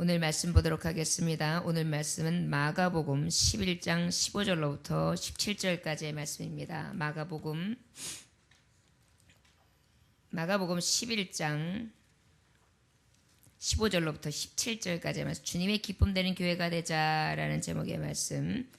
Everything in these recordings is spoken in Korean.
오늘 말씀 보도록 하겠습니다. 오늘 말씀은 마가복음 11장 15절로부터 17절까지의 말씀입니다. 마가복음 11장 15절로부터 17절까지의 말씀. 주님의 기쁨 되는 교회가 되자라는 제목의 말씀.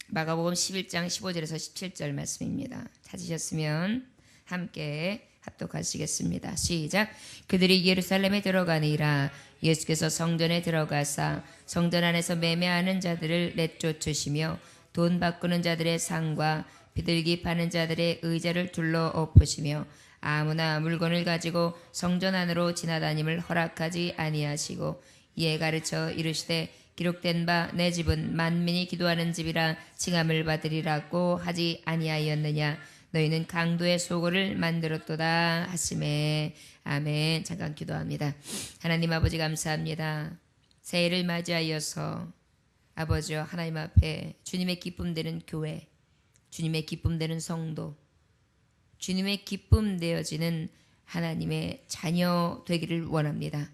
마가복음 11장 15절에서 17절 말씀입니다. 찾으셨으면 함께 합독하시겠습니다. 시작. 그들이 예루살렘에 들어가니라. 예수께서 성전에 들어가사 성전 안에서 매매하는 자들을 내쫓으시며 돈 바꾸는 자들의 상과 비둘기 파는 자들의 의자를 둘러 엎으시며 아무나 물건을 가지고 성전 안으로 지나다님을 허락하지 아니하시고 이에 가르쳐 이르시되 기록된 바 내 집은 만민이 기도하는 집이라 칭함을 받으리라고 하지 아니하였느냐. 너희는 강도의 소굴을 만들었도다 하시매. 아멘. 잠깐 기도합니다. 하나님 아버지 감사합니다. 새해를 맞이하여서 아버지여 하나님 앞에 주님의 기쁨 되는 교회, 주님의 기쁨 되는 성도, 주님의 기쁨 되어지는 하나님의 자녀 되기를 원합니다.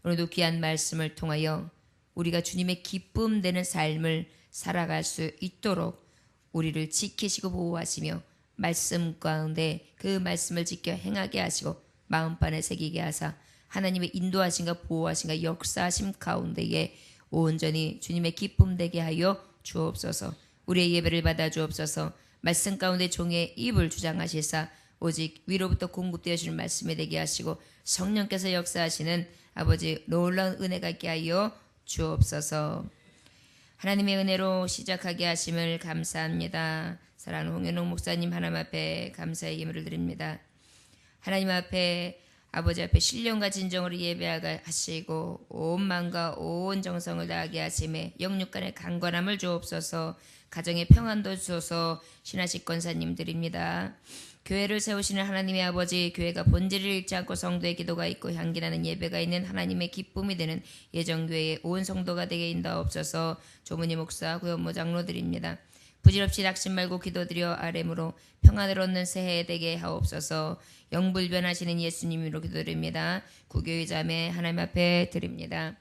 오늘도 귀한 말씀을 통하여 우리가 주님의 기쁨 되는 삶을 살아갈 수 있도록 우리를 지키시고 보호하시며 말씀 가운데 그 말씀을 지켜 행하게 하시고 마음판에 새기게 하사 하나님의 인도하심과 보호하심과 역사하심 가운데에 온전히 주님의 기쁨 되게 하여 주옵소서. 우리의 예배를 받아 주옵소서. 말씀 가운데 종의 입을 주장하시사 오직 위로부터 공급되어지는 말씀이 되게 하시고 성령께서 역사하시는 아버지 놀라운 은혜가 있게 하여 주옵소서. 하나님의 은혜로 시작하게 하심을 감사합니다. 사랑하는 홍현옥 목사님 하나님 앞에 감사의 예물을 드립니다. 하나님 앞에 아버지 앞에 신령과 진정으로 예배하시고 온 마음과 온 정성을 다하게 하심에 영육간의 강건함을 주옵소서. 가정의 평안도 주소서. 신하식 권사님 드립니다. 교회를 세우시는 하나님의 아버지, 교회가 본질을 잃지 않고 성도의 기도가 있고 향기나는 예배가 있는 하나님의 기쁨이 되는 예정교회의 온 성도가 되게 인도하옵소서. 조문희 목사, 구현모 장로 드립니다. 부질없이 낙심 말고 기도드려 아뢰므로 평안을 얻는 새해 되게 하옵소서. 영불변하시는 예수님으로 기도드립니다. 구교의 자매 하나님 앞에 드립니다.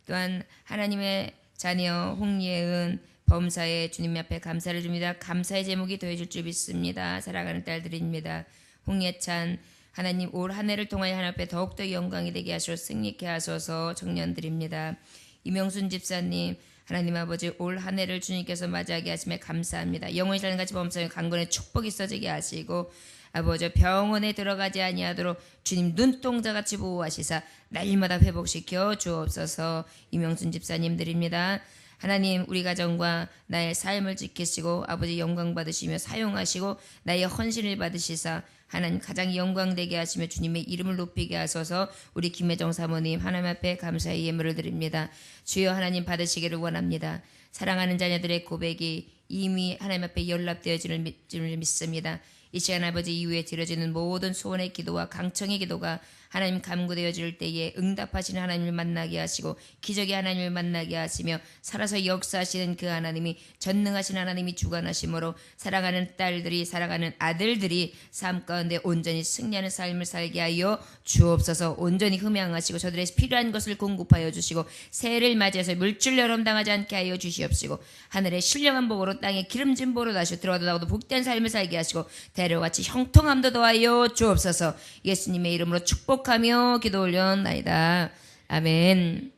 또한 하나님의 자녀 홍예은 범사에 주님 앞에 감사를 줍니다. 감사의 제목이 더해질 줄 믿습니다. 사랑하는 딸들입니다. 홍예찬 하나님 올 한 해를 통하여 하나님 앞에 더욱더 영광이 되게 하시고 승리케 하소서. 청년드립니다. 이명순 집사님 하나님 아버지 올 한 해를 주님께서 맞이하게 하심에 감사합니다. 영원히 살는 같이 범사에 강건의 축복이 있어지게 하시고 아버지 병원에 들어가지 아니하도록 주님 눈동자같이 보호하시사 날마다 회복시켜 주옵소서. 이명순 집사님 드립니다. 하나님 우리 가정과 나의 삶을 지키시고 아버지 영광 받으시며 사용하시고 나의 헌신을 받으시사 하나님 가장 영광되게 하시며 주님의 이름을 높이게 하소서. 우리 김혜정 사모님 하나님 앞에 감사의 예물을 드립니다. 주여 하나님 받으시기를 원합니다. 사랑하는 자녀들의 고백이 이미 하나님 앞에 연락되어지는 줄 믿습니다. 이 시간 아버지 이후에 드려지는 모든 소원의 기도와 강청의 기도가 하나님 감구되어질 때에 응답하시는 하나님을 만나게 하시고 기적의 하나님을 만나게 하시며 살아서 역사하시는 그 하나님이 전능하신 하나님이 주관하심으로 사랑하는 딸들이 사랑하는 아들들이 삶 가운데 온전히 승리하는 삶을 살게 하여 주옵소서. 온전히 흠양하시고 저들의 필요한 것을 공급하여 주시고 새해를 맞이해서 물질 여름 당하지 않게 하여 주시옵시고 하늘의 신령한 복으로 땅에 기름진 복으로 다시 들어가도 나오도 복된 삶을 살게 하시고 대로같이 형통함도 더하여 주옵소서. 예수님의 이름으로 축복하며 기도 올려나이다. 아멘.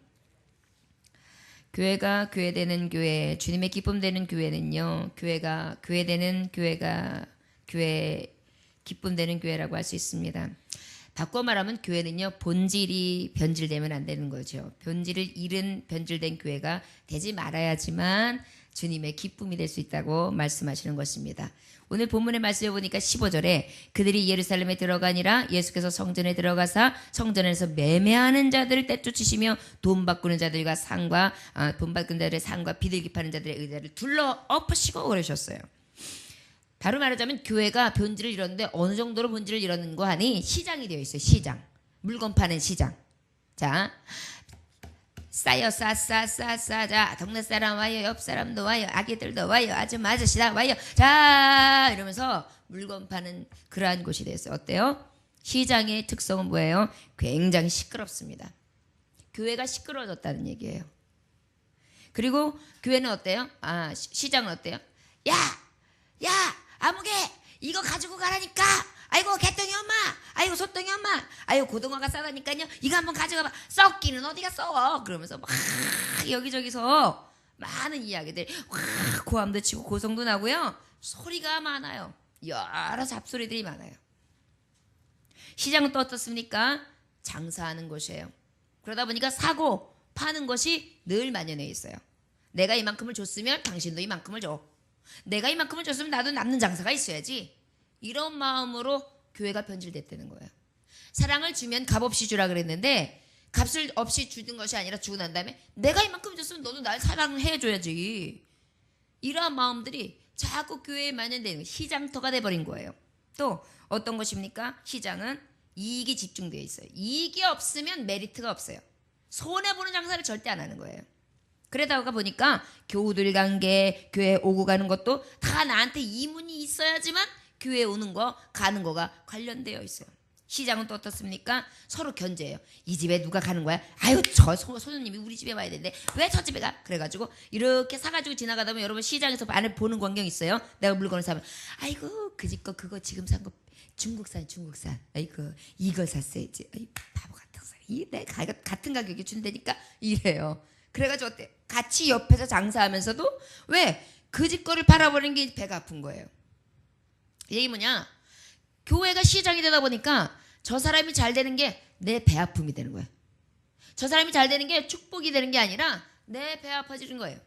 교회가 교회되는 교회, 주님의 기쁨 되는 교회는요, 교회가 교회되는 교회 기쁨 되는 교회라고 할 수 있습니다. 바꿔 말하면 교회는요, 본질이 변질되면 안 되는 거죠. 본질을 잃은 변질된 교회가 되지 말아야지만 주님의 기쁨이 될 수 있다고 말씀하시는 것입니다. 오늘 본문의 말씀을 보니까 15절에 그들이 예루살렘에 들어가니라. 예수께서 성전에 들어가사 성전에서 매매하는 자들을 떼쫓으시며 돈 바꾸는 자들과 돈 바꾸는 자들의 상과 비둘기 파는 자들의 의자를 둘러 엎으시고 그러셨어요. 다른 말하자면 교회가 본질을 잃었는데 어느 정도로 본질을 잃었는가 하니 시장이 되어 있어요. 시장. 물건 파는 시장. 자, 싸요 싸 자 동네 사람 와요 옆 사람도 와요 아기들도 와요 아줌마아저씨 다 와요 자 이러면서 물건 파는 그러한 곳이 됐어요. 어때요? 시장의 특성은 뭐예요? 굉장히 시끄럽습니다. 교회가 시끄러워졌다는 얘기예요. 그리고 교회는 어때요? 시장은 어때요? 야, 아무개 이거 가지고 가라니까. 아이고 개똥이 엄마, 아이고 소똥이 엄마, 아이고 고등어가 싸다니까요. 이거 한번 가져가봐. 썩기는 어디가 썩어? 그러면서 막 여기저기서 많은 이야기들, 고함도 치고 고성도 나고요. 소리가 많아요. 여러 잡소리들이 많아요. 시장은 또 어떻습니까? 장사하는 곳이에요. 그러다 보니까 사고 파는 것이 늘 만연해 있어요. 내가 이만큼을 줬으면 당신도 이만큼을 줘. 내가 이만큼을 줬으면 나도 남는 장사가 있어야지. 이런 마음으로 교회가 변질됐다는 거예요. 사랑을 주면 값없이 주라 그랬는데 값을 없이 주는 것이 아니라 주고 난 다음에 내가 이만큼 줬으면 너도 날 사랑을 해줘야지. 이러한 마음들이 자꾸 교회에 만연되는 시장터가 돼버린 거예요. 또 어떤 것입니까? 시장은 이익이 집중되어 있어요. 이익이 없으면 메리트가 없어요. 손해보는 장사를 절대 안 하는 거예요. 그러다가 보니까 교우들 관계, 교회 오고 가는 것도 다 나한테 이문이 있어야지만 교회 오는 거 가는 거가 관련되어 있어요. 시장은 또 어떻습니까? 서로 견제해요. 이 집에 누가 가는 거야? 아유 저 손님이 우리 집에 와야 되는데 왜 저 집에 가? 그래가지고 이렇게 사가지고 지나가다 보면 여러분 시장에서 안에 보는 광경이 있어요. 내가 물건을 사면 아이고 그 집 거 그거 지금 산 거 중국산. 아이고 이걸 샀어야지. 아이 바보 같은 소리. 내가 같은 가격에 준다니까 이래요. 그래가지고 어때? 같이 옆에서 장사하면서도 왜 그 집 거를 팔아버리는 게 배가 아픈 거예요. 얘기 뭐냐? 교회가 시장이 되다 보니까 저 사람이 잘 되는 게 내 배 아픔이 되는 거예요. 저 사람이 잘 되는 게 축복이 되는 게 아니라 내 배 아파지는 거예요.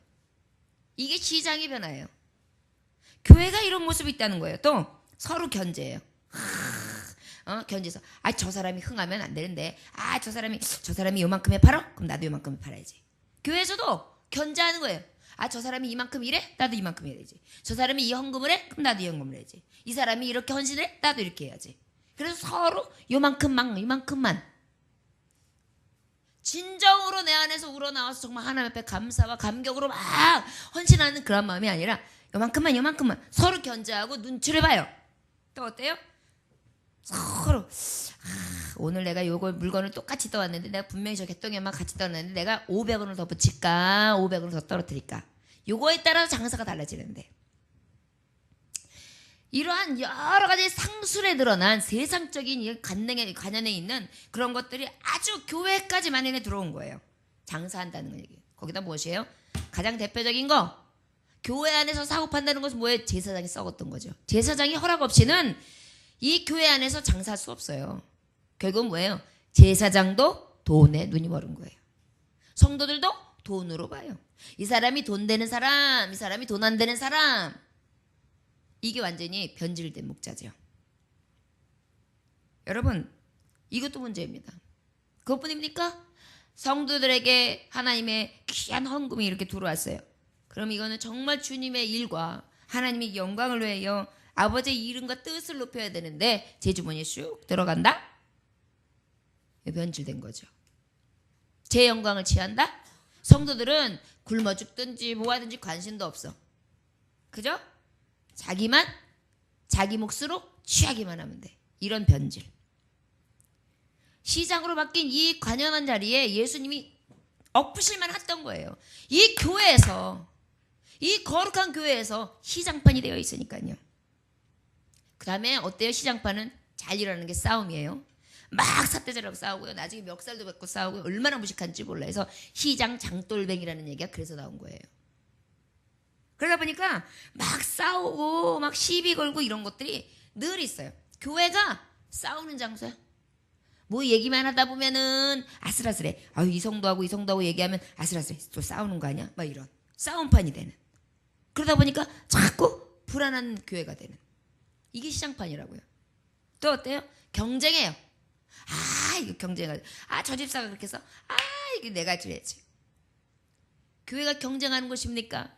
이게 시장의 변화예요. 교회가 이런 모습이 있다는 거예요. 또 서로 견제해요. 견제해서 저 사람이 흥하면 안 되는데 저 사람이 요만큼에 팔아? 그럼 나도 요만큼에 팔아야지. 교회에서도 견제하는 거예요. 저 사람이 이만큼 이래? 나도 이만큼 해야지. 저 사람이 이 헌금을 해? 그럼 나도 이 헌금을 해야지. 이 사람이 이렇게 헌신을 해? 나도 이렇게 해야지. 그래서 서로 요만큼만 진정으로 내 안에서 우러나와서 정말 하나님 앞에 감사와 감격으로 막 헌신하는 그런 마음이 아니라 요만큼만 서로 견제하고 눈치를 봐요. 또 어때요? 서로 오늘 내가 요거 물건을 똑같이 떠왔는데 내가 분명히 저 개똥이만 같이 떠왔는데 내가 500원을 더 붙일까 500원을 더 떨어뜨릴까 요거에 따라서 장사가 달라지는데 이러한 여러 가지 상술에 드러난 세상적인 관연에 있는 그런 것들이 아주 교회까지 만연해 들어온 거예요. 장사한다는 거 얘기. 거기다 무엇이에요? 가장 대표적인 거 교회 안에서 사고 판다는 것은 뭐예요? 제사장이 썩었던 거죠. 제사장이 허락 없이는 이 교회 안에서 장사할 수 없어요. 결국은 뭐예요? 제사장도 돈에 눈이 멀은 거예요. 성도들도 돈으로 봐요. 이 사람이 돈 되는 사람, 이 사람이 돈 안 되는 사람. 이게 완전히 변질된 목자죠. 여러분, 이것도 문제입니다. 그것뿐입니까? 성도들에게 하나님의 귀한 헌금이 이렇게 들어왔어요. 그럼 이거는 정말 주님의 일과 하나님의 영광을 위하여 아버지의 이름과 뜻을 높여야 되는데 제 주머니에 쑥 들어간다? 변질된 거죠. 제 영광을 취한다? 성도들은 굶어 죽든지 뭐 하든지 관심도 없어. 그죠? 자기 몫으로 취하기만 하면 돼. 이런 변질. 시장으로 바뀐 이 관연한 자리에 예수님이 엎으실만 했던 거예요. 이 교회에서, 이 거룩한 교회에서 시장판이 되어 있으니까요. 그 다음에 어때요? 시장판은 잘 일어나는 게 싸움이에요. 막 삿대질하고 싸우고요. 나중에 멱살도 뱉고 싸우고 얼마나 무식한지 몰라. 해서 시장 장돌뱅이라는 얘기가 그래서 나온 거예요. 그러다 보니까 막 싸우고 막 시비 걸고 이런 것들이 늘 있어요. 교회가 싸우는 장소야. 뭐 얘기만 하다 보면은 아슬아슬해. 이 성도하고 얘기하면 아슬아슬해. 또 싸우는 거 아니야? 막 이런 싸움판이 되는. 그러다 보니까 자꾸 불안한 교회가 되는. 이게 시장판이라고요. 또 어때요? 경쟁해요. 이거 경쟁하죠. 저 집사가 그렇게 해서 이게 내가 줘야지. 교회가 경쟁하는 것입니까?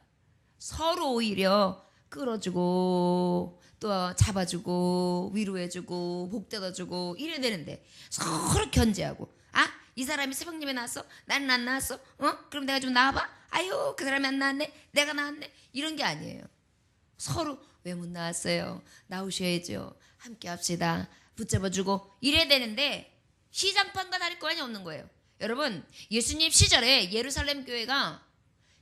서로 오히려 끌어주고 또 잡아주고 위로해주고 복되어주고 이래야 되는데 서로 견제하고 이 사람이 새벽 예배 나왔어? 나는 안 나왔어? 그럼 내가 좀 나와봐? 아유 그 사람이 안 나왔네? 내가 나왔네? 이런 게 아니에요. 서로 왜 못 나왔어요? 나오셔야죠. 함께 합시다. 붙잡아주고 이래야 되는데 시장판과 다를 거안이 없는 거예요. 여러분, 예수님 시절에 예루살렘 교회가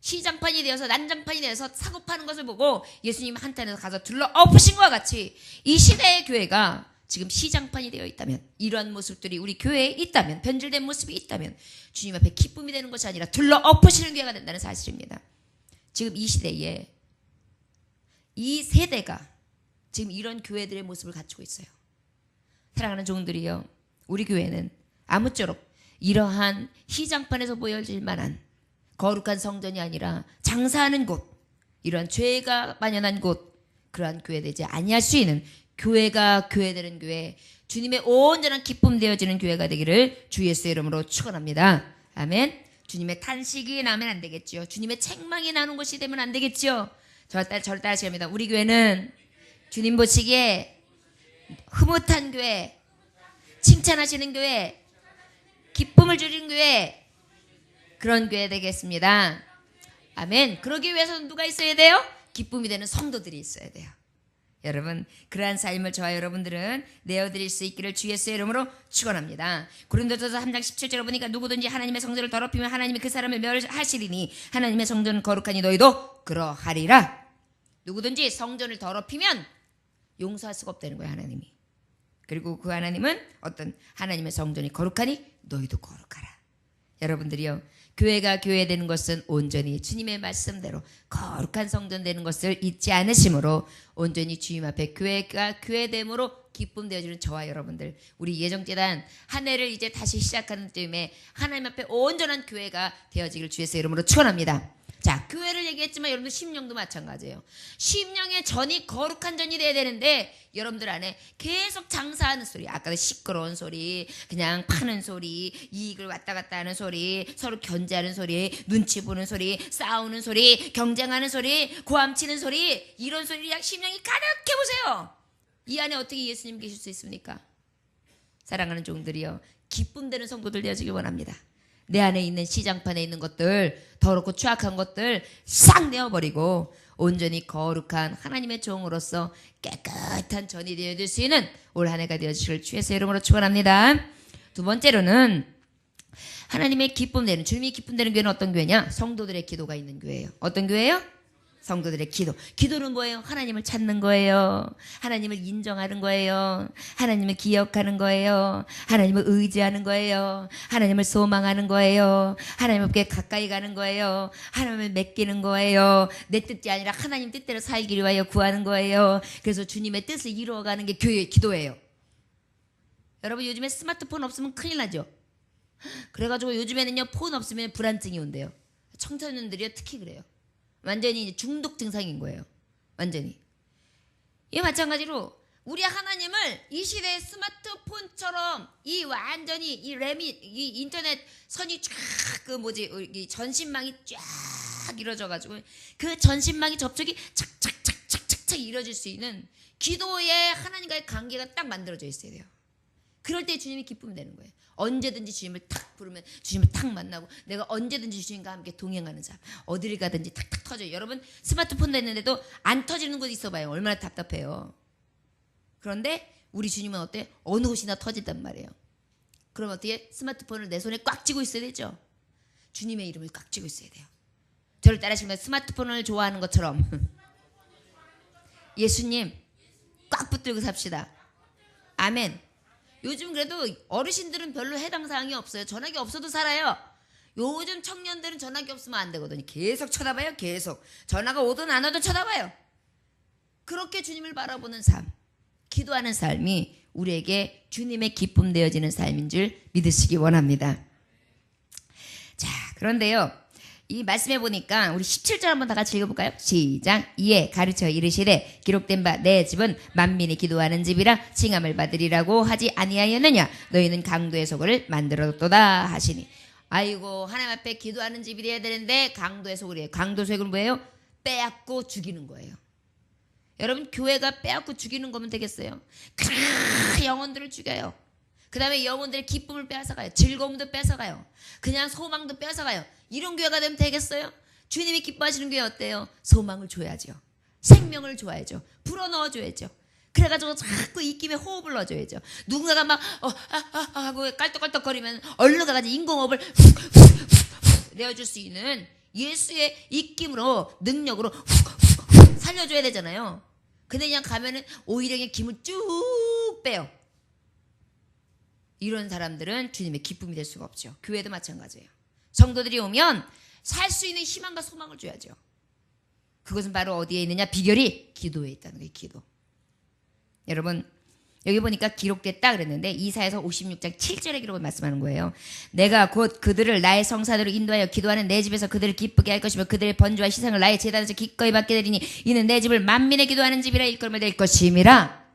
시장판이 되어서 난장판이 되어서 사고 파는 것을 보고 예수님 한탄에서 가서 둘러 엎으신 것과 같이 이 시대의 교회가 지금 시장판이 되어 있다면, 이러한 모습들이 우리 교회에 있다면, 변질된 모습이 있다면 주님 앞에 기쁨이 되는 것이 아니라 둘러 엎으시는 교회가 된다는 사실입니다. 지금 이 시대에 이 세대가 지금 이런 교회들의 모습을 갖추고 있어요. 사랑하는 종들이요, 우리 교회는 아무쪼록 이러한 시장판에서 보여질 만한 거룩한 성전이 아니라 장사하는 곳, 이러한 죄가 만연한 곳, 그러한 교회 되지 아니할 수 있는 교회가 교회되는 교회, 주님의 온전한 기쁨 되어지는 교회가 되기를 주 예수의 이름으로 축원합니다. 아멘. 주님의 탄식이 나면 안 되겠죠. 주님의 책망이 나는 것이 되면 안 되겠죠. 저를 따르시기 합니다. 우리 교회는 주님 보시기에 흐뭇한 교회, 칭찬하시는 교회, 기쁨을 주는 교회, 그런 교회 되겠습니다. 아멘. 그러기 위해서는 누가 있어야 돼요? 기쁨이 되는 성도들이 있어야 돼요. 여러분, 그러한 삶을 저와 여러분들은 내어드릴 수 있기를 주 예수의 이름으로 축원합니다. 고린도전서 3장 17절에 보니까 누구든지 하나님의 성전을 더럽히면 하나님이 그 사람을 멸하시리니 하나님의 성전은 거룩하니 너희도 그러하리라. 누구든지 성전을 더럽히면 용서할 수가 없다는 거예요, 하나님이. 그리고 그 하나님은 어떤 하나님의 성전이 거룩하니 너희도 거룩하라. 여러분들이요, 교회가 교회되는 것은 온전히 주님의 말씀대로 거룩한 성전 되는 것을 잊지 않으심으로 온전히 주님 앞에 교회가 교회됨으로 기쁨 되어지는 저와 여러분들, 우리 예정재단 한 해를 이제 다시 시작하는 때문에 하나님 앞에 온전한 교회가 되어지길 주 예수의 이름으로 축원합니다. 자, 교회를 얘기했지만 여러분들 심령도 마찬가지예요. 심령의 전이 거룩한 전이 돼야 되는데 여러분들 안에 계속 장사하는 소리, 아까도 시끄러운 소리, 그냥 파는 소리, 이익을 왔다 갔다 하는 소리, 서로 견제하는 소리, 눈치 보는 소리, 싸우는 소리, 경쟁하는 소리, 고함치는 소리, 이런 소리랑 심령이 가득해 보세요. 이 안에 어떻게 예수님 계실 수 있습니까? 사랑하는 종들이요, 기쁨 되는 성도들 되어지길 원합니다. 내 안에 있는 시장판에 있는 것들, 더럽고 추악한 것들 싹 내어버리고 온전히 거룩한 하나님의 종으로서 깨끗한 전이 되어질 수 있는 올 한 해가 되어주실 주 예수의 이름으로 축원합니다. 두 번째로는 하나님의 기쁨 되는, 주님이 기쁨 되는 교회는 어떤 교회냐? 성도들의 기도가 있는 교회예요. 어떤 교회예요? 성도들의 기도. 기도는 뭐예요? 하나님을 찾는 거예요. 하나님을 인정하는 거예요. 하나님을 기억하는 거예요. 하나님을 의지하는 거예요. 하나님을 소망하는 거예요. 하나님께 가까이 가는 거예요. 하나님을 맡기는 거예요. 내 뜻이 아니라 하나님 뜻대로 살기를 위하여 구하는 거예요. 그래서 주님의 뜻을 이루어가는 게 교회의 기도예요. 여러분, 요즘에 스마트폰 없으면 큰일 나죠? 그래가지고 요즘에는요, 폰 없으면 불안증이 온대요. 청소년들이요, 특히 그래요. 완전히 중독 증상인 거예요. 완전히. 이 마찬가지로 우리 하나님을 이 시대의 스마트폰처럼 이 완전히 이 인터넷 선이 쫙 이 전신망이 쫙 이루어져가지고 그 전신망이 접촉이 착착착착착착 이루어질 수 있는 기도에 하나님과의 관계가 딱 만들어져 있어야 돼요. 그럴 때 주님이 기쁨이 되는 거예요. 언제든지 주님을 탁 부르면 주님을 탁 만나고 내가 언제든지 주님과 함께 동행하는 삶, 어디를 가든지 탁탁 터져요. 여러분, 스마트폰 됐는데도 안 터지는 곳 있어봐요. 얼마나 답답해요. 그런데 우리 주님은 어때? 어느 곳이나 터진단 말이에요. 그럼 어떻게? 스마트폰을 내 손에 꽉 쥐고 있어야 되죠. 주님의 이름을 꽉 쥐고 있어야 돼요. 저를 따라하시면 스마트폰을 좋아하는 것처럼 예수님 꽉 붙들고 삽시다. 아멘. 요즘 그래도 어르신들은 별로 해당 사항이 없어요. 전화기 없어도 살아요. 요즘 청년들은 전화기 없으면 안 되거든요. 계속 쳐다봐요. 계속. 전화가 오든 안 오든 쳐다봐요. 그렇게 주님을 바라보는 삶, 기도하는 삶이 우리에게 주님의 기쁨 되어지는 삶인 줄 믿으시기 원합니다. 자, 그런데요, 이 말씀해 보니까 우리 17절 한번 다 같이 읽어볼까요? 시작. 이에 가르쳐 이르시되 기록된 바 내 집은 만민이 기도하는 집이라 칭함을 받으리라고 하지 아니하였느냐? 너희는 강도의 소굴을 만들었도다 하시니. 아이고, 하나님 앞에 기도하는 집이 돼야 되는데 강도의 소굴이에요. 강도의 소굴은 뭐예요? 빼앗고 죽이는 거예요. 여러분, 교회가 빼앗고 죽이는 거면 되겠어요? 영혼들을 죽여요. 그 다음에 영혼들의 기쁨을 빼앗아가요. 즐거움도 뺏어가요. 그냥 소망도 뺏어가요. 이런 교회가 되면 되겠어요? 주님이 기뻐하시는 교회 어때요? 소망을 줘야죠. 생명을 줘야죠. 불어넣어줘야죠. 그래가지고 자꾸 입김에 호흡을 넣어줘야죠. 누군가가 막 하고 깔떡깔떡거리면 얼른 가가지고 인공호흡을 내어줄 수 있는 예수의 입김으로 능력으로 살려줘야 되잖아요. 근데 그냥 가면은 오히려 그냥 김을 쭉 빼요. 이런 사람들은 주님의 기쁨이 될 수가 없죠. 교회도 마찬가지예요. 성도들이 오면 살 수 있는 희망과 소망을 줘야죠. 그것은 바로 어디에 있느냐? 비결이 기도에 있다는 거예요. 기도. 여러분 여기 보니까 기록됐다 그랬는데 이사야서 56장 7절의 기록을 말씀하는 거예요. 내가 곧 그들을 나의 성사대로 인도하여 기도하는 내 집에서 그들을 기쁘게 할 것이며 그들의 번제와 희생을 나의 제단에서 기꺼이 받게 되리니 이는 내 집을 만민의 기도하는 집이라 일컬음을 될 것임이라.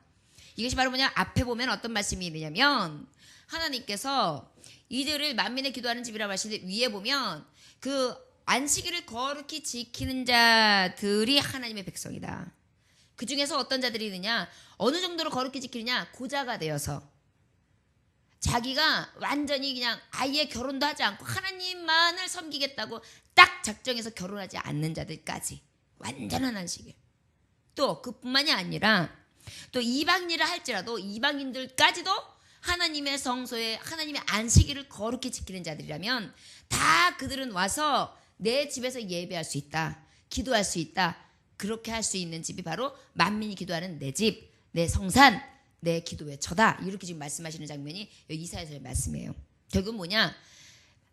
이것이 바로 뭐냐? 앞에 보면 어떤 말씀이 있느냐면 하나님께서 이들을 만민의 기도하는 집이라고 하시는데 위에 보면 그 안식일을 거룩히 지키는 자들이 하나님의 백성이다. 그 중에서 어떤 자들이 있느냐? 어느 정도로 거룩히 지키느냐? 고자가 되어서 자기가 완전히 그냥 아예 결혼도 하지 않고 하나님만을 섬기겠다고 딱 작정해서 결혼하지 않는 자들까지 완전한 안식일. 또 그뿐만이 아니라 또 이방인이라 할지라도 이방인들까지도 하나님의 성소에 하나님의 안식일을 거룩히 지키는 자들이라면 다 그들은 와서 내 집에서 예배할 수 있다. 기도할 수 있다. 그렇게 할 수 있는 집이 바로 만민이 기도하는 내 집, 내 성산, 내 기도의 처다. 이렇게 지금 말씀하시는 장면이 여기 이사야서의 말씀이에요. 결국은 뭐냐?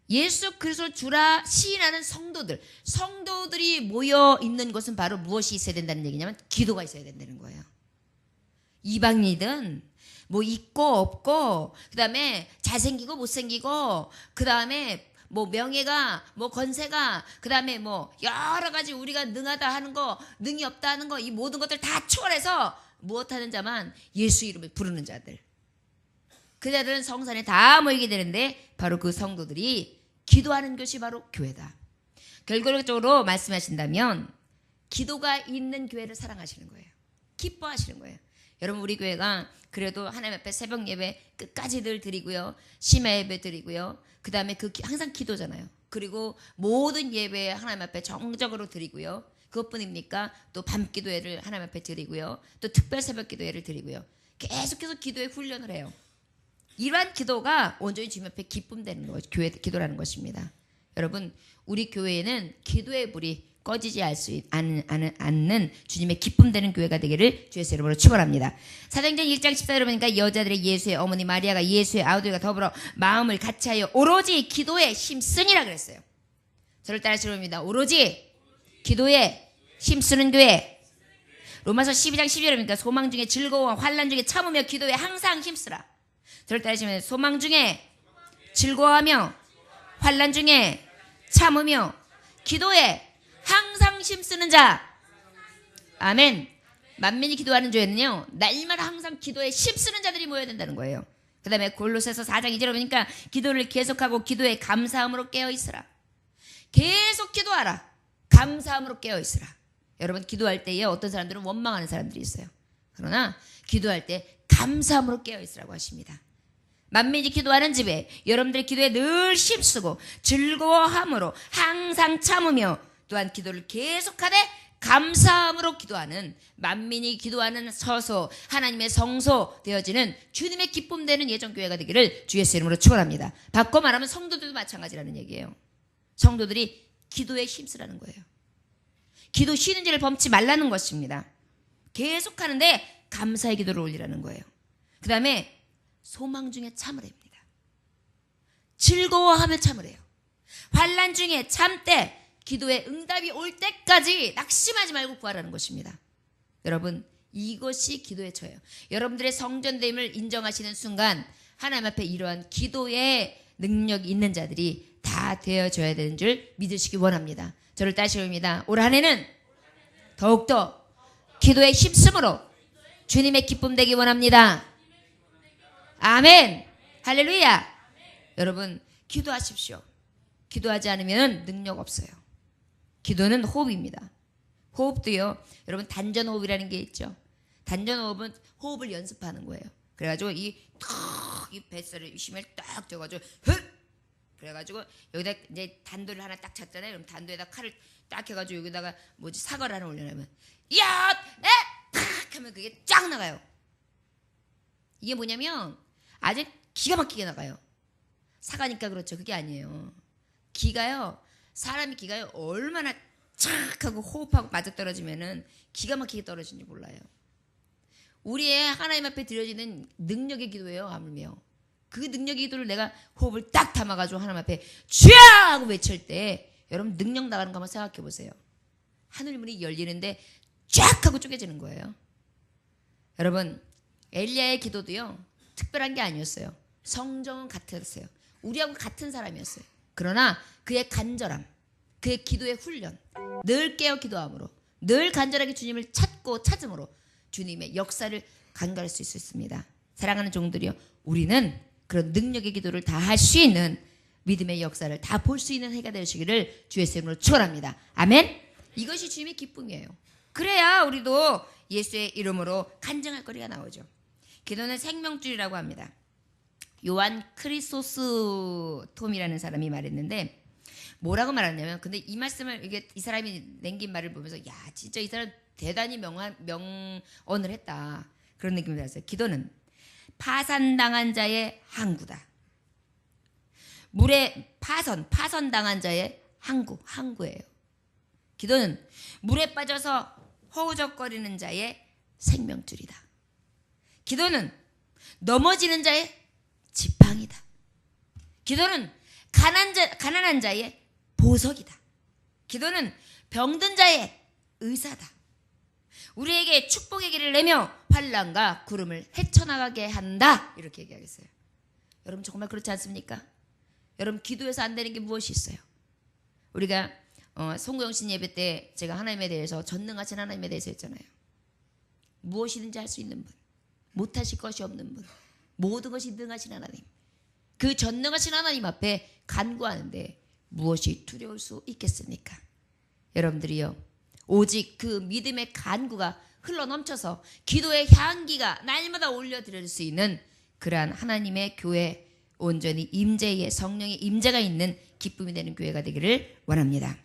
예수 그리스도를 주라 시인하는 성도들이 모여 있는 것은 바로 무엇이 있어야 된다는 얘기냐면 기도가 있어야 된다는 거예요. 이방인이든 뭐 있고 없고 그다음에 잘생기고 못생기고 그다음에 뭐 명예가 뭐 권세가 그다음에 뭐 여러 가지 우리가 능하다 하는 거 능이 없다 하는 거 이 모든 것들 다 초월해서 무엇하는 자만 예수 이름을 부르는 자들. 그 자들은 성산에 다 모이게 되는데 바로 그 성도들이 기도하는 것이 바로 교회다. 결과적으로 말씀하신다면 기도가 있는 교회를 사랑하시는 거예요. 기뻐하시는 거예요. 여러분 우리 교회가 그래도 하나님 앞에 새벽 예배 끝까지 늘 드리고요. 심야 예배 드리고요. 그 다음에 항상 기도잖아요. 그리고 모든 예배 하나님 앞에 정적으로 드리고요. 그것뿐입니까? 또 밤 기도회를 하나님 앞에 드리고요. 또 특별 새벽 기도회를 드리고요. 계속해서 기도의 훈련을 해요. 이러한 기도가 온전히 주님 앞에 기쁨 되는 거 교회 기도라는 것입니다. 여러분 우리 교회에는 기도의 불이 꺼지지 않는 주님의 기쁨 되는 교회가 되기를 주의 이름으로 축원합니다. 사도행전 1장 14절에 보니까 여자들의 예수의 어머니 마리아가 예수의 아우들과 더불어 마음을 같이하여 오로지 기도에 힘쓰니라 그랬어요. 저를 따라하시렵니다. 오로지 기도에 힘쓰는 교회. 로마서 12장 12절에 보니까 소망 중에 즐거워 환난 중에 참으며 기도에 항상 힘쓰라. 저를 따라하시면 소망 중에 즐거워하며 환난 중에 참으며 기도에 항상 힘쓰는 자. 아멘. 만민이 기도하는 교회는요 날마다 항상 기도에 힘쓰는 자들이 모여야 된다는 거예요. 그 다음에 골로새서 4장 2절에 보니까 기도를 계속하고 기도에 감사함으로 깨어있으라. 계속 기도하라. 감사함으로 깨어있으라. 여러분 기도할 때에 어떤 사람들은 원망하는 사람들이 있어요. 그러나 기도할 때 감사함으로 깨어있으라고 하십니다. 만민이 기도하는 집에 여러분들의 기도에 늘 힘쓰고 즐거워함으로 항상 참으며 또한 기도를 계속하되 감사함으로 기도하는 만민이 기도하는 서소 하나님의 성소 되어지는 주님의 기쁨 되는 예정교회가 되기를 주 예수 이름으로 축원합니다. 바꿔 말하면 성도들도 마찬가지라는 얘기예요. 성도들이 기도에 힘쓰라는 거예요. 기도 쉬는 죄를 범치 말라는 것입니다. 계속하는데 감사의 기도를 올리라는 거예요. 그 다음에 소망 중에 참으랍니다. 즐거워하며 참으래요. 환난 중에 참되 기도에 응답이 올 때까지 낙심하지 말고 구하라는 것입니다. 여러분 이것이 기도의 처예요. 여러분들의 성전됨을 인정하시는 순간 하나님 앞에 이러한 기도의 능력이 있는 자들이 다 되어져야 되는 줄 믿으시기 원합니다. 저를 따시옵니다. 올 한 해는 더욱더 기도에 힘쓰므로 주님의 기쁨 되기 원합니다. 아멘. 할렐루야. 여러분 기도하십시오. 기도하지 않으면 능력 없어요. 기도는 호흡입니다. 호흡도요. 여러분 단전호흡이라는 게 있죠. 단전호흡은 호흡을 연습하는 거예요. 그래가지고 이 뱃살을 힘을 딱 줘가지고 그래가지고 여기다 이제 단도를 하나 딱 찼잖아요. 그럼 단도에다 칼을 딱 해가지고 여기다가 사과를 하나 올려놓으면 탁 하면 그게 쫙 나가요. 이게 뭐냐면 아주 기가 막히게 나가요. 사가니까 그렇죠. 그게 아니에요. 기가요. 사람이 기가요. 얼마나 착 하고 호흡하고 맞아떨어지면은 기가 막히게 떨어지는지 몰라요. 우리의 하나님 앞에 드려지는 능력의 기도예요. 하물며 그 능력의 기도를 내가 호흡을 딱 담아가지고 하나님 앞에 주야 하고 외칠 때 여러분 능력 나가는 거 한번 생각해 보세요. 하늘문이 열리는데 쫙 하고 쪼개지는 거예요. 여러분 엘리야의 기도도요 특별한 게 아니었어요. 성정은 같았어요. 우리하고 같은 사람이었어요. 그러나 그의 간절함, 그의 기도의 훈련, 늘 깨어 기도함으로, 늘 간절하게 주님을 찾고 찾음으로 주님의 역사를 간과할 수 있습니다. 사랑하는 종들이요, 우리는 그런 능력의 기도를 다 할 수 있는 믿음의 역사를 다 볼 수 있는 해가 되시기를 주의 이름으로 축원합니다. 아멘. 이것이 주님의 기쁨이에요. 그래야 우리도 예수의 이름으로 간증할 거리가 나오죠. 기도는 생명줄이라고 합니다. 요한 크리소스톰이라는 사람이 말했는데 뭐라고 말하냐면, 근데 이 말씀을 이 사람이 남긴 말을 보면서 야 진짜 이 사람 대단히 명언을 했다, 그런 느낌이 들었어요. 기도는 파산당한 자의 항구다. 물에 파선당한 자의 항구예요. 기도는 물에 빠져서 허우적거리는 자의 생명줄이다. 기도는 넘어지는 자의 지팡이다. 기도는 가난한 자의 보석이다. 기도는 병든 자의 의사다. 우리에게 축복의 길을 내며 환난과 구름을 헤쳐나가게 한다. 이렇게 얘기하겠어요. 여러분 정말 그렇지 않습니까? 여러분 기도해서 안 되는 게 무엇이 있어요? 우리가 송구영신 예배 때 제가 하나님에 대해서, 전능하신 하나님에 대해서 했잖아요. 무엇이든지 할 수 있는 분, 못하실 것이 없는 분, 모든 것이 능하신 하나님, 그 전능하신 하나님 앞에 간구하는데 무엇이 두려울 수 있겠습니까? 여러분들이요, 오직 그 믿음의 간구가 흘러넘쳐서 기도의 향기가 날마다 올려드릴 수 있는 그러한 하나님의 교회, 온전히 임재의 성령의 임재가 있는 기쁨이 되는 교회가 되기를 원합니다.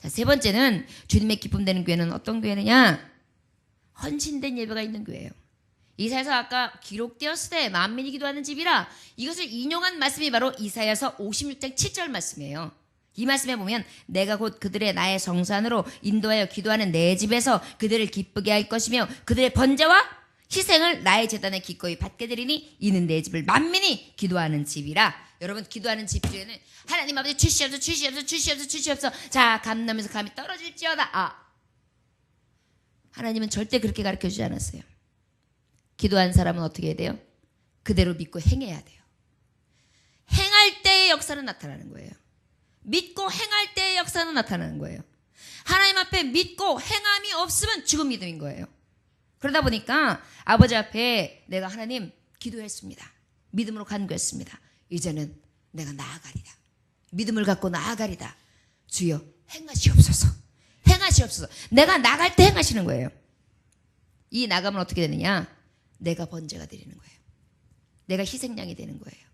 자, 세 번째는 주님의 기쁨 되는 교회는 어떤 교회느냐? 헌신된 예배가 있는 교회예요. 이사야서 아까 기록되었을 때 만민이 기도하는 집이라, 이것을 인용한 말씀이 바로 이사야서 56장 7절 말씀이에요. 이 말씀에 보면 내가 곧 그들의 나의 성산으로 인도하여 기도하는 내 집에서 그들을 기쁘게 할 것이며 그들의 번제와 희생을 나의 제단에 기꺼이 받게 되리니 이는 내 집을 만민이 기도하는 집이라. 여러분 기도하는 집 중에는 하나님 아버지 주시옵소서 자 감나면서 감이 떨어질지어다. 하나님은 절대 그렇게 가르쳐주지 않았어요. 기도한 사람은 어떻게 해야 돼요? 그대로 믿고 행해야 돼요. 행할 때의 역사는 나타나는 거예요. 믿고 행할 때의 역사는 나타나는 거예요. 하나님 앞에 믿고 행함이 없으면 죽은 믿음인 거예요. 그러다 보니까 아버지 앞에 내가 하나님 기도했습니다. 믿음으로 간구했습니다. 이제는 내가 나아가리다. 믿음을 갖고 나아가리다. 주여 행하시옵소서. 행하시옵소서. 내가 나갈 때 행하시는 거예요. 이 나가면 어떻게 되느냐? 내가 번제가 되는 거예요. 내가 희생양이 되는 거예요.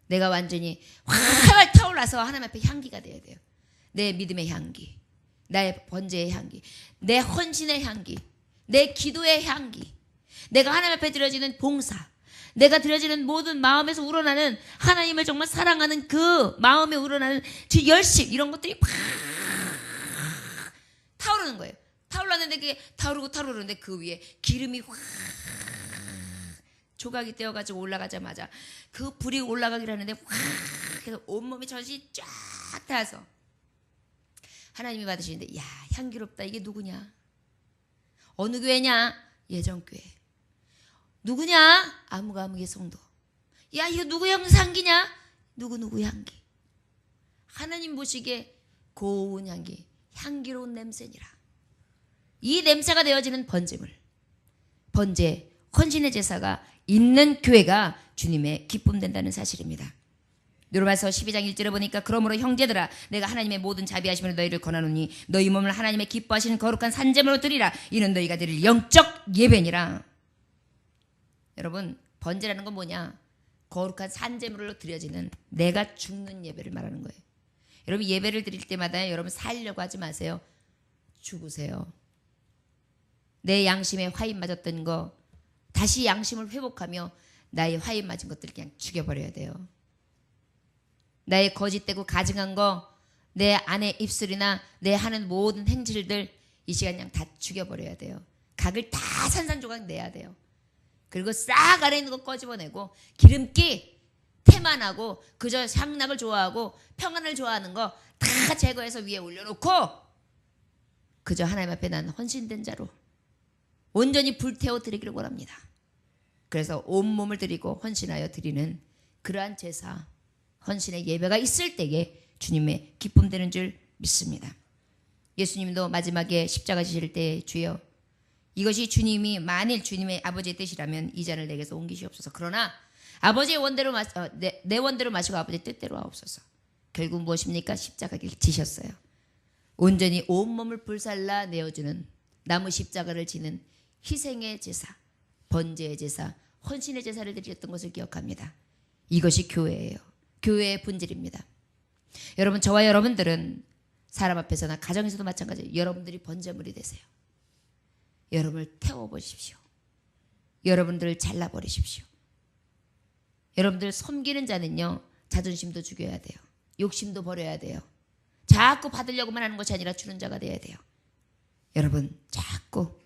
내가 완전히 활활 타올라서 하나님 앞에 향기가 되어야 돼요. 내 믿음의 향기, 나의 번제의 향기, 내 헌신의 향기, 내 기도의 향기, 내가 하나님 앞에 드려지는 봉사, 내가 드려지는 모든 마음에서 우러나는 하나님을 정말 사랑하는 그 마음에 우러나는 그 열심, 이런 것들이 팍 타오르는 거예요. 타올랐는데 그게 타오르는데 그 위에 기름이 확 조각이 떼어가지고 올라가자마자 그 불이 올라가기를 하는데 확 해서 온몸이 전신이 쫙 닿아서 하나님이 받으시는데, 야 향기롭다. 이게 누구냐? 어느 교회냐? 예전교회. 누구냐? 아무의 성도. 야 이거 누구 향기냐? 누구 향기. 하나님 보시기에 고운 향기, 향기로운 냄새니라. 이 냄새가 되어지는 번제물, 번제, 헌신의 제사가 있는 교회가 주님의 기쁨 된다는 사실입니다. 로마서 12장 1절에 보니까 그러므로 형제들아 내가 하나님의 모든 자비하심으로 너희를 권하노니 너희 몸을 하나님의 기뻐하시는 거룩한 산제물로 드리라. 이는 너희가 드릴 영적 예배니라. 여러분 번제라는 건 뭐냐? 거룩한 산제물로 드려지는 내가 죽는 예배를 말하는 거예요. 여러분 예배를 드릴 때마다 여러분 살려고 하지 마세요. 죽으세요. 내 양심에 화인 맞았던 거 다시 양심을 회복하며 나의 화인 맞은 것들을 그냥 죽여버려야 돼요. 나의 거짓되고 가증한 거, 내 안의 입술이나 내 하는 모든 행실들 이 시간 그냥 다 죽여버려야 돼요. 각을 다 산산조각 내야 돼요. 그리고 싹 안에 있는 거 꺼집어내고 기름기, 태만하고 그저 향락을 좋아하고 평안을 좋아하는 거 다 제거해서 위에 올려놓고 그저 하나님 앞에 난 헌신된 자로 온전히 불태워 드리기를 원합니다. 그래서 온몸을 드리고 헌신하여 드리는 그러한 제사, 헌신의 예배가 있을 때에 주님의 기쁨 되는 줄 믿습니다. 예수님도 마지막에 십자가 지실 때 주여 이것이 주님이 만일 주님의 아버지의 뜻이라면 이 잔을 내게서 옮기시옵소서. 그러나 아버지의 원대로 내 원대로 마시고 아버지의 뜻대로 하옵소서. 결국 무엇입니까? 십자가를 지셨어요. 온전히 온몸을 불살라 내어주는 나무 십자가를 지는 희생의 제사, 번제의 제사, 헌신의 제사를 드렸던 것을 기억합니다. 이것이 교회예요. 교회의 본질입니다. 여러분, 저와 여러분들은 사람 앞에서나 가정에서도 마찬가지예요. 여러분들이 번제물이 되세요. 여러분을 태워버리십시오. 여러분들을 잘라버리십시오. 여러분들 섬기는 자는요, 자존심도 죽여야 돼요. 욕심도 버려야 돼요. 자꾸 받으려고만 하는 것이 아니라 주는 자가 돼야 돼요. 여러분, 자꾸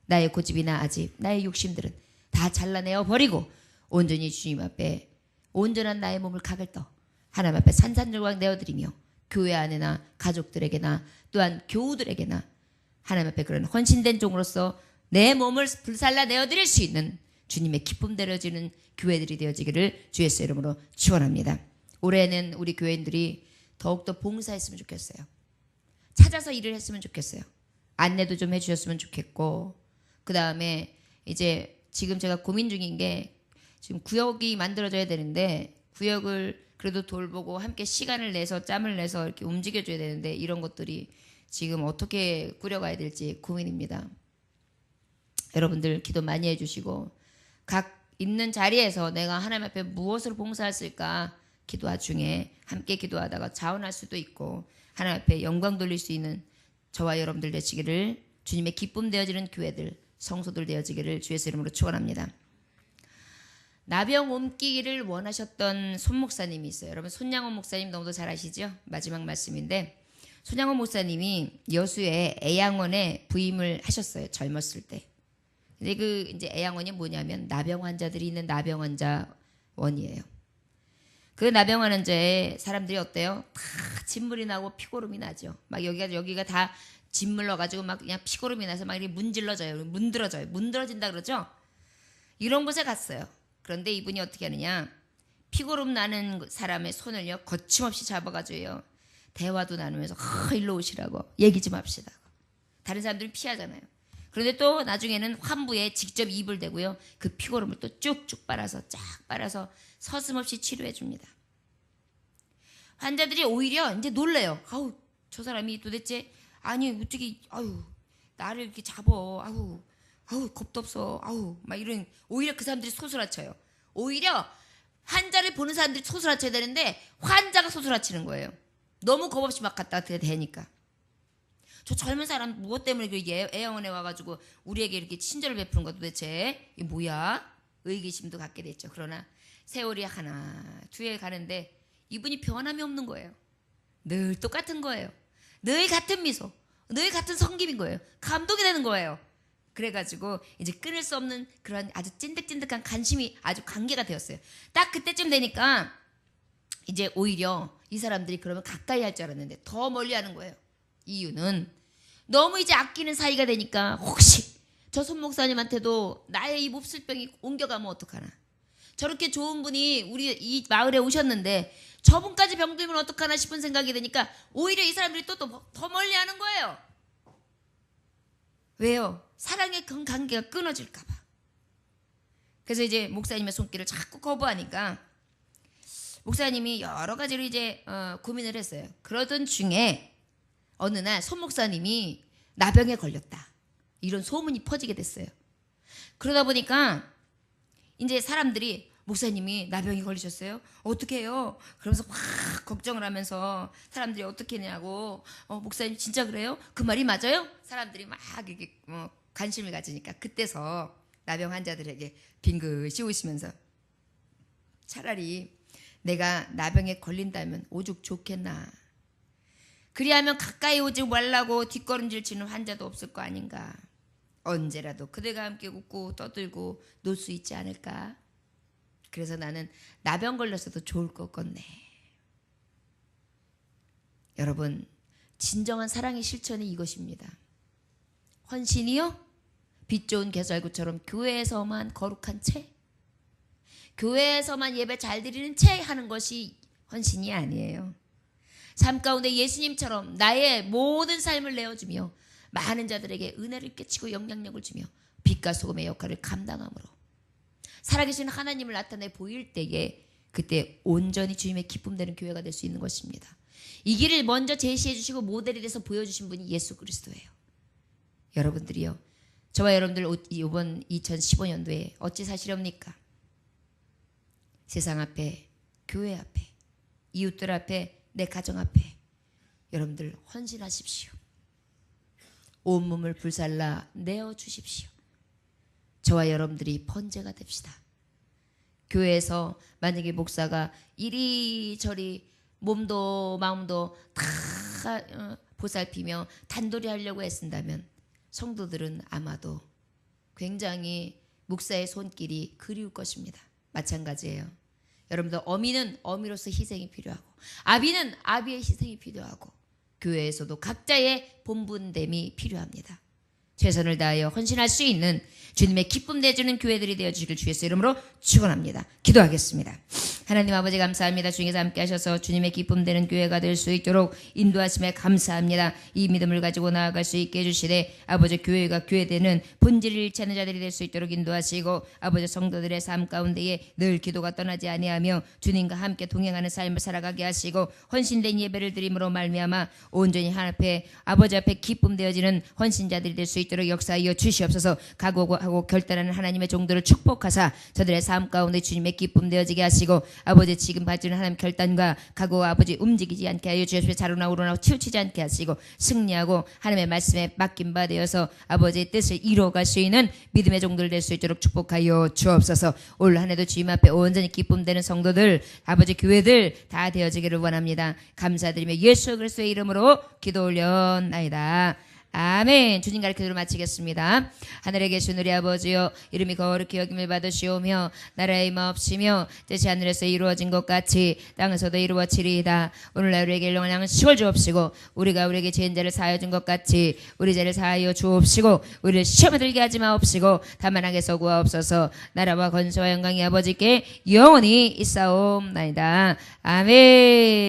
나의 고집이나 아집, 나의 욕심들은 다 잘라내어 버리고 온전히 주님 앞에 온전한 나의 몸을 각을 떠 하나님 앞에 산산조각 내어드리며 교회 안에나 가족들에게나 또한 교우들에게나 하나님 앞에 그런 헌신된 종으로서 내 몸을 불살라 내어드릴 수 있는 주님의 기쁨 되어지는 교회들이 되어지기를 주 예수의 이름으로 축원합니다. 올해는 우리 교회인들이 더욱더 봉사했으면 좋겠어요. 찾아서 일을 했으면 좋겠어요. 안내도 좀 해주셨으면 좋겠고, 그 다음에 이제 지금 제가 고민 중인 게 지금 구역이 만들어져야 되는데 구역을 그래도 돌보고 함께 시간을 내서 짬을 내서 이렇게 움직여줘야 되는데 이런 것들이 지금 어떻게 꾸려가야 될지 고민입니다. 여러분들 기도 많이 해주시고 각 있는 자리에서 내가 하나님 앞에 무엇으로 봉사했을까 기도 중에 함께 기도하다가 자원할 수도 있고 하나님 앞에 영광 돌릴 수 있는 저와 여러분들 되시기를 주님의 기쁨 되어지는 교회들 성소들 되어지기를 주 예수 이름으로 축원합니다. 나병 옮기기를 원하셨던 손 목사님이 있어요. 여러분 손양원 목사님 너무도 잘 아시죠? 마지막 말씀인데 손양원 목사님이 여수의 애양원에 부임을 하셨어요. 젊었을 때. 근데 그 이제 애양원이 뭐냐면 나병 환자들이 있는 나병 환자원이에요. 그 나병 환자에 사람들이 어때요? 다 진물이 나고 피고름이 나죠. 막 여기가 다 진물 넣어가지고 막 그냥 피고름이 나서 막 이렇게 문질러져요. 문드러져요. 문드러진다 그러죠? 이런 곳에 갔어요. 그런데 이분이 어떻게 하느냐? 피고름 나는 사람의 손을요 거침없이 잡아가지고요 대화도 나누면서 일로 오시라고 얘기 좀 합시다. 다른 사람들은 피하잖아요. 그런데 또 나중에는 환부에 직접 입을 대고요 그 피고름을 또 쭉쭉 빨아서 쫙 빨아서 서슴없이 치료해 줍니다. 환자들이 오히려 이제 놀래요. 아우 저 사람이 도대체 아니 어떻게 나를 이렇게 잡어 아우 겁도 없어 막 이런 오히려 그 사람들이 소스라쳐요. 오히려 환자를 보는 사람들이 소스라쳐야 되는데 환자가 소스라치는 거예요. 너무 겁 없이 막 갖다 대니까. 저 젊은 사람 무엇 때문에 애영원에 와가지고 우리에게 이렇게 친절을 베푸는 거 도대체 이게 뭐야? 의기심도 갖게 됐죠. 그러나 세월이 하나 뒤에 가는데 이분이 변함이 없는 거예요. 늘 똑같은 거예요. 늘 같은 미소, 늘 같은 성김인 거예요. 감동이 되는 거예요. 그래가지고 이제 끊을 수 없는 그런 아주 찐득찐득한 관심이 아주 관계가 되었어요. 딱 그때쯤 되니까 이제 오히려 이 사람들이 그러면 가까이 할 줄 알았는데 더 멀리 하는 거예요. 이유는 너무 이제 아끼는 사이가 되니까 혹시 저 손 목사님한테도 나의 이 몹쓸병이 옮겨가면 어떡하나. 저렇게 좋은 분이 우리 이 마을에 오셨는데 저분까지 병들면 어떡하나 싶은 생각이 드니까 오히려 이 사람들이 또 더 멀리 하는 거예요. 왜요? 사랑의 관계가 끊어질까 봐. 그래서 이제 목사님의 손길을 자꾸 거부하니까 목사님이 여러 가지로 이제 고민을 했어요. 그러던 중에 어느 날 손 목사님이 나병에 걸렸다. 이런 소문이 퍼지게 됐어요. 그러다 보니까 이제 사람들이 목사님이 나병에 걸리셨어요? 어떻게 해요? 그러면서 확 걱정을 하면서 사람들이 어떻게 했냐고 목사님 진짜 그래요? 그 말이 맞아요? 사람들이 막 이렇게 관심을 가지니까 그때서 나병 환자들에게 빙긋이 웃으면서 차라리 내가 나병에 걸린다면 오죽 좋겠나. 그리하면 가까이 오지 말라고 뒷걸음질 치는 환자도 없을 거 아닌가. 언제라도 그들과 함께 웃고 떠들고 놀 수 있지 않을까. 그래서 나는 나병 걸렸어도 좋을 것 같네. 여러분, 진정한 사랑의 실천이 이것입니다. 헌신이요? 빛 좋은 개설구처럼 교회에서만 거룩한 채, 교회에서만 예배 잘 드리는 채 하는 것이 헌신이 아니에요. 삶 가운데 예수님처럼 나의 모든 삶을 내어주며 많은 자들에게 은혜를 끼치고 영향력을 주며 빛과 소금의 역할을 감당함으로 살아계신 하나님을 나타내 보일 때에 그때 온전히 주님의 기쁨 되는 교회가 될 수 있는 것입니다. 이 길을 먼저 제시해 주시고 모델이 돼서 보여주신 분이 예수 그리스도예요. 여러분들이요, 저와 여러분들 이번 2015년도에 어찌 사시렵니까? 세상 앞에, 교회 앞에, 이웃들 앞에, 내 가정 앞에 여러분들 헌신하십시오. 온몸을 불살라 내어주십시오. 저와 여러분들이 번제가 됩시다. 교회에서 만약에 목사가 이리저리 몸도 마음도 다 보살피며 단돌이 하려고 애쓴다면 성도들은 아마도 굉장히 목사의 손길이 그리울 것입니다. 마찬가지예요. 여러분들, 어미는 어미로서 희생이 필요하고 아비는 아비의 희생이 필요하고 교회에서도 각자의 본분됨이 필요합니다. 최선을 다하여 헌신할 수 있는 주님의 기쁨 내주는 교회들이 되어주시길 주의 이름으로 축원합니다. 기도하겠습니다. 하나님 아버지 감사합니다. 주님께서 함께 하셔서 주님의 기쁨 되는 교회가 될 수 있도록 인도하심에 감사합니다. 이 믿음을 가지고 나아갈 수 있게 해주시되 아버지 교회가 교회되는 본질을 잃지 않는 자들이 될 수 있도록 인도하시고 아버지 성도들의 삶 가운데에 늘 기도가 떠나지 아니하며 주님과 함께 동행하는 삶을 살아가게 하시고 헌신된 예배를 드림으로 말미암아 온전히 하나님 앞에 아버지 앞에 기쁨 되어지는 헌신자들이 될 수 있도록 역사하여 주시옵소서. 각오하고 결단하는 하나님의 종들을 축복하사 저들의 삶 가운데 주님의 기쁨 되어지게 하시고 아버지 지금 가지는 하나님 결단과 각오와 아버지 움직이지 않게 하여 주시옵소서. 자로나 우러나 치우치지 않게 하시고 승리하고 하나님의 말씀에 맡긴 바 되어서 아버지의 뜻을 이루어갈 수 있는 믿음의 종들 될 수 있도록 축복하여 주옵소서. 올 한 해도 주님 앞에 온전히 기쁨 되는 성도들 아버지 교회들 다 되어지기를 원합니다. 감사드리며 예수 그리스도의 이름으로 기도 올려나이다. 아멘. 주님 가르쳐드려 마치겠습니다. 하늘에 계신 우리 아버지여, 이름이 거룩히 여김을 받으시오며 나라의 임하옵시며 뜻이 하늘에서 이루어진 것 같이 땅에서도 이루어지리이다. 오늘날 우리에게 일용할 양식을 주옵시고 우리가 우리에게 죄인 자를 사하여 준 것 같이 우리 죄를 사하여 주옵시고 우리를 시험에 들게 하지 마옵시고 다만 악에서 구하옵소서. 나라와 권세와 영광이 아버지께 영원히 있사옵나이다. 아멘.